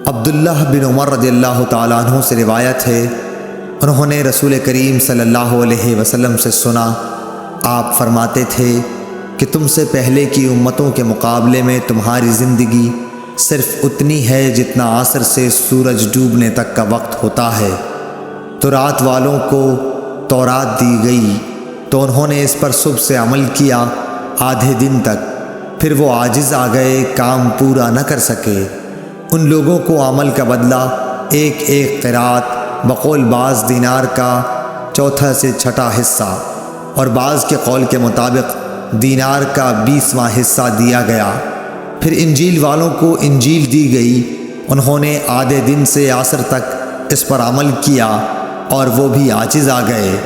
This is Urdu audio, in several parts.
عبداللہ بن عمر رضی اللہ تعالیٰ عنہ سے روایت ہے، انہوں نے رسول کریم صلی اللہ علیہ وسلم سے سنا، آپ فرماتے تھے کہ تم سے پہلے کی امتوں کے مقابلے میں تمہاری زندگی صرف اتنی ہے جتنا عصر سے سورج ڈوبنے تک کا وقت ہوتا ہے۔ تو رات والوں کو تورات دی گئی تو انہوں نے اس پر صبح سے عمل کیا آدھے دن تک، پھر وہ عاجز آ گئے، کام پورا نہ کر سکے۔ ان لوگوں کو عمل کا بدلہ ایک ایک قرات بقول بعض دینار کا چوتھا سے چھٹا حصہ اور بعض کے قول کے مطابق دینار کا 20واں حصہ دیا گیا۔ پھر انجیل والوں کو انجیل دی گئی، انہوں نے آدھے دن سے عصر تک اس پر عمل کیا اور وہ بھی عاجز آ گئے،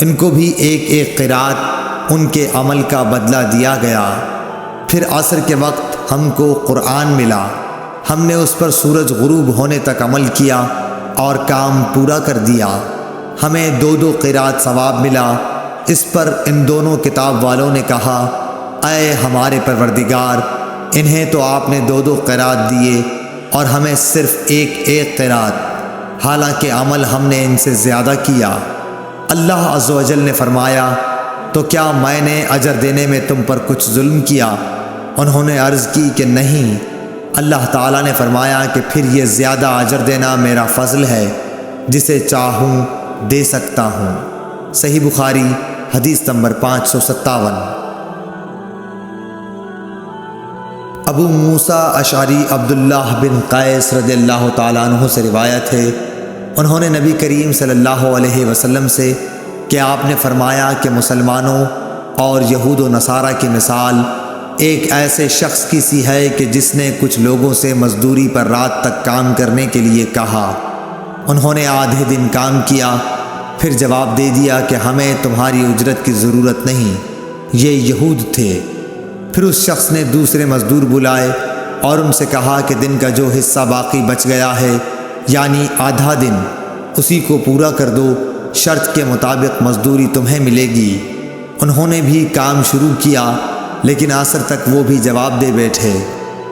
ان کو بھی ایک ایک قرات ان کے عمل کا بدلہ دیا گیا۔ پھر عصر کے وقت ہم کو قرآن ملا، ہم نے اس پر سورج غروب ہونے تک عمل کیا اور کام پورا کر دیا، ہمیں 2 قرات ثواب ملا۔ اس پر ان دونوں کتاب والوں نے کہا، اے ہمارے پروردگار، انہیں تو آپ نے 2 قرات دیے اور ہمیں صرف ایک ایک قرات، حالانکہ عمل ہم نے ان سے زیادہ کیا۔ اللہ عز و جل نے فرمایا، تو کیا میں نے اجر دینے میں تم پر کچھ ظلم کیا؟ انہوں نے عرض کی کہ نہیں۔ اللہ تعالیٰ نے فرمایا کہ پھر یہ زیادہ اجر دینا میرا فضل ہے، جسے چاہوں دے سکتا ہوں۔ صحیح بخاری حدیث نمبر 557۔ ابو موسیٰ اشعری عبداللہ بن قیس رضی اللہ تعالیٰ عنہ سے روایت ہے، انہوں نے نبی کریم صلی اللہ علیہ وسلم سے کہ آپ نے فرمایا کہ مسلمانوں اور یہود و نصارہ کی مثال ایک ایسے شخص کی سی ہے کہ جس نے کچھ لوگوں سے مزدوری پر رات تک کام کرنے کے لیے کہا، انہوں نے آدھے دن کام کیا، پھر جواب دے دیا کہ ہمیں تمہاری اجرت کی ضرورت نہیں، یہ یہود تھے۔ پھر اس شخص نے دوسرے مزدور بلائے اور ان سے کہا کہ دن کا جو حصہ باقی بچ گیا ہے، یعنی آدھا دن، اسی کو پورا کر دو، شرط کے مطابق مزدوری تمہیں ملے گی۔ انہوں نے بھی کام شروع کیا، لیکن عصر تک وہ بھی جواب دے بیٹھے،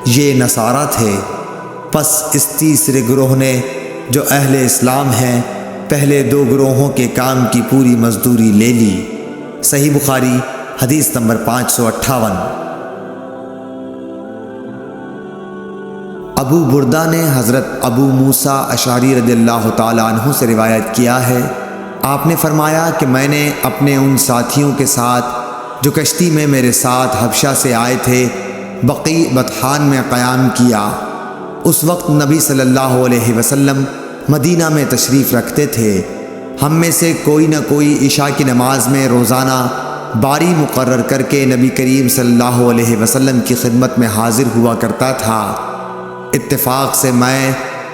یہ نصارہ تھے۔ پس اس تیسرے گروہ نے جو اہل اسلام ہیں پہلے 2 گروہوں کے کام کی پوری مزدوری لے لی۔ صحیح بخاری حدیث نمبر 558۔ ابو بردہ نے حضرت ابو موسیٰ اشعری رضی اللہ تعالیٰ عنہ سے روایت کیا ہے، آپ نے فرمایا کہ میں نے اپنے ان ساتھیوں کے ساتھ جو کشتی میں میرے ساتھ حبشہ سے آئے تھے بقیع بطحان میں قیام کیا۔ اس وقت نبی صلی اللہ علیہ وسلم مدینہ میں تشریف رکھتے تھے۔ ہم میں سے کوئی نہ کوئی عشاء کی نماز میں روزانہ باری مقرر کر کے نبی کریم صلی اللہ علیہ وسلم کی خدمت میں حاضر ہوا کرتا تھا۔ اتفاق سے میں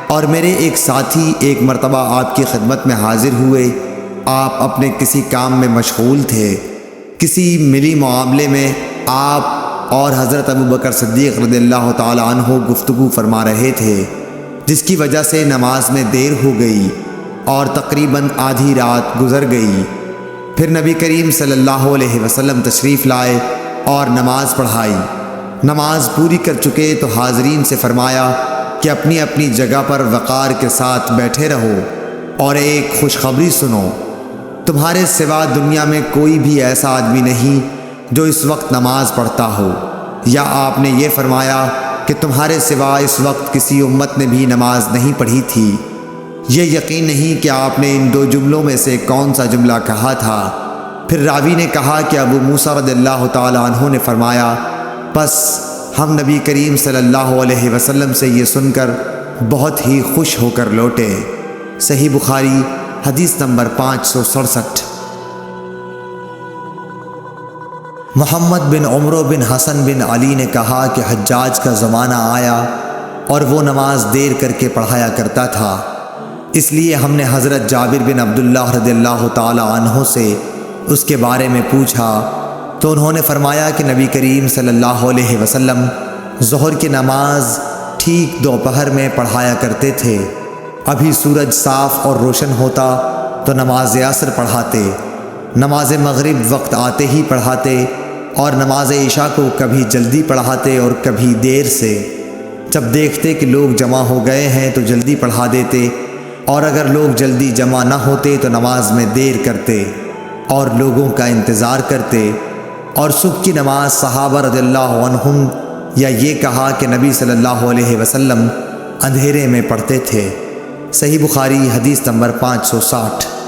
اور میرے ایک ساتھی ایک مرتبہ آپ کی خدمت میں حاضر ہوئے۔ آپ اپنے کسی کام میں مشغول تھے، کسی ملی معاملے میں آپ اور حضرت ابو بکر صدیق رضی اللہ تعالیٰ عنہ گفتگو فرما رہے تھے، جس کی وجہ سے نماز میں دیر ہو گئی اور تقریباً آدھی رات گزر گئی۔ پھر نبی کریم صلی اللہ علیہ وسلم تشریف لائے اور نماز پڑھائی۔ نماز پوری کر چکے تو حاضرین سے فرمایا کہ اپنی اپنی جگہ پر وقار کے ساتھ بیٹھے رہو اور ایک خوشخبری سنو، تمہارے سوا دنیا میں کوئی بھی ایسا آدمی نہیں جو اس وقت نماز پڑھتا ہو، یا آپ نے یہ فرمایا کہ تمہارے سوا اس وقت کسی امت نے بھی نماز نہیں پڑھی تھی۔ یہ یقین نہیں کہ آپ نے ان 2 جملوں میں سے کون سا جملہ کہا تھا۔ پھر راوی نے کہا کہ ابو موسیٰ رضی اللہ تعالیٰ عنہ نے فرمایا، پس ہم نبی کریم صلی اللہ علیہ وسلم سے یہ سن کر بہت ہی خوش ہو کر لوٹے۔ صحیح بخاری حدیث نمبر 567۔ محمد بن عمرو بن حسن بن علی نے کہا کہ حجاج کا زمانہ آیا اور وہ نماز دیر کر کے پڑھایا کرتا تھا، اس لیے ہم نے حضرت جابر بن عبداللہ رضی اللہ تعالی عنہ سے اس کے بارے میں پوچھا تو انہوں نے فرمایا کہ نبی کریم صلی اللہ علیہ وسلم ظہر کی نماز ٹھیک دوپہر میں پڑھایا کرتے تھے، ابھی سورج صاف اور روشن ہوتا تو نماز عصر پڑھاتے، نماز مغرب وقت آتے ہی پڑھاتے اور نماز عشاء کو کبھی جلدی پڑھاتے اور کبھی دیر سے۔ جب دیکھتے کہ لوگ جمع ہو گئے ہیں تو جلدی پڑھا دیتے، اور اگر لوگ جلدی جمع نہ ہوتے تو نماز میں دیر کرتے اور لوگوں کا انتظار کرتے۔ اور صبح کی نماز صحابہ رضی اللہ عنہم یا یہ کہا کہ نبی صلی اللہ علیہ وسلم اندھیرے میں پڑھتے تھے۔ صحیح بخاری حدیث نمبر 560۔